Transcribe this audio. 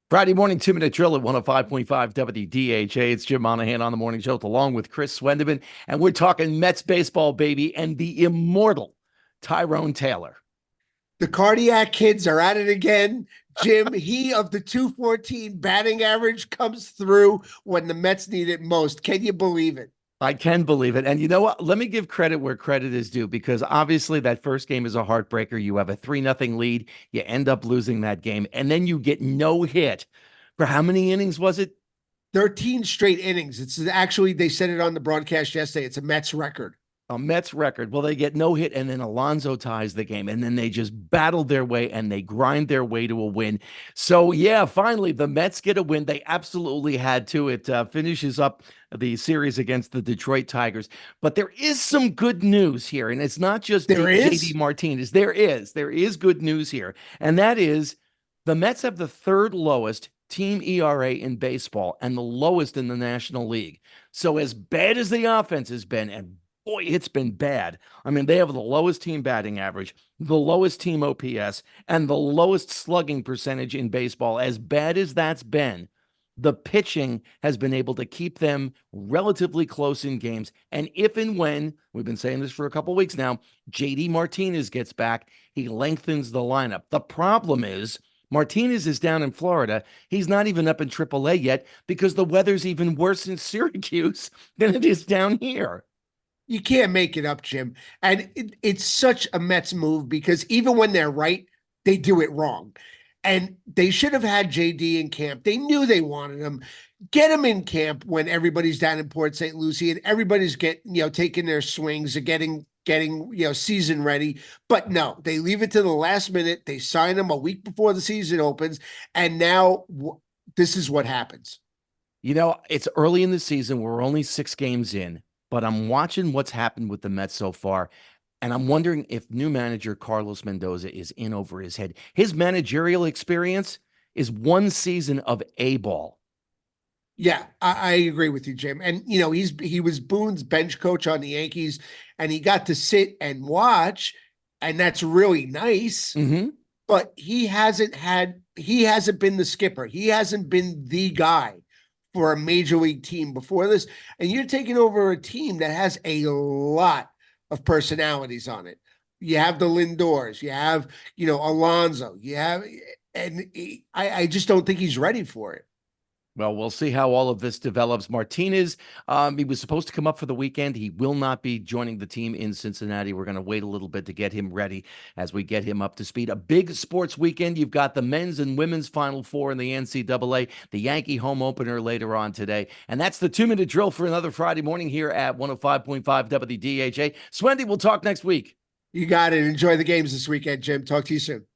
Friday morning, 2-minute drill at 105.5 WDHA. It's Jim Monaghan on the morning show, along with Chris Swendeman. And we're talking Mets baseball, baby, and the immortal Tyrone Taylor. The cardiac kids are at it again. Jim, he of the 214 batting average comes through when the Mets need it most. Can you believe it? I can believe it. And you know what? Let me give credit where credit is due, because obviously that first game is a heartbreaker. You have a 3-0 lead. You end up losing that game. And then you get no hit for how many innings was it? 13 straight innings. It's actually, they said it on the broadcast yesterday. It's a Mets record. A Mets record. Well, they get no hit, and then Alonso ties the game, and then they just battle their way and they grind their way to a win. So, yeah, finally, the Mets get a win. They absolutely had to. It finishes up the series against the Detroit Tigers. But there is some good news here, and it's not just There JD is? Martinez. There is good news here, and that is the Mets have the third lowest team ERA in baseball and the lowest in the National League. So, as bad as the offense has been, and boy, it's been bad. I mean, they have the lowest team batting average, the lowest team OPS, and the lowest slugging percentage in baseball. As bad as that's been, the pitching has been able to keep them relatively close in games. And if and when, we've been saying this for a couple weeks now, JD Martinez gets back, he lengthens the lineup. The problem is, Martinez is down in Florida. He's not even up in AAA yet because the weather's even worse in Syracuse than it is down here. You can't make it up, Jim. And it's such a Mets move because even when they're right, they do it wrong. And they should have had JD in camp. They knew they wanted him. Get him in camp when everybody's down in Port St. Lucie and everybody's taking their swings and getting season ready. But no, they leave it to the last minute. They sign him a week before the season opens. And now this is what happens. You know, it's early in the season. We're only 6 games in, but I'm watching what's happened with the Mets so far. And I'm wondering if new manager Carlos Mendoza is in over his head. His managerial experience is one season of A-ball. Yeah, I agree with you, Jim. And he was Boone's bench coach on the Yankees, and he got to sit and watch, and that's really nice. Mm-hmm. But he hasn't been the skipper. He hasn't been the guy for a major league team before this. And you're taking over a team that has a lot of personalities on it. You have the Lindors, you have, Alonso, I just don't think he's ready for it. Well, we'll see how all of this develops. Martinez, he was supposed to come up for the weekend. He will not be joining the team in Cincinnati. We're going to wait a little bit to get him ready as we get him up to speed. A big sports weekend. You've got the men's and women's Final Four in the NCAA, the Yankee home opener later on today. And that's the 2-minute drill for another Friday morning here at 105.5 WDHA. Swendy, we'll talk next week. You got it. Enjoy the games this weekend, Jim. Talk to you soon.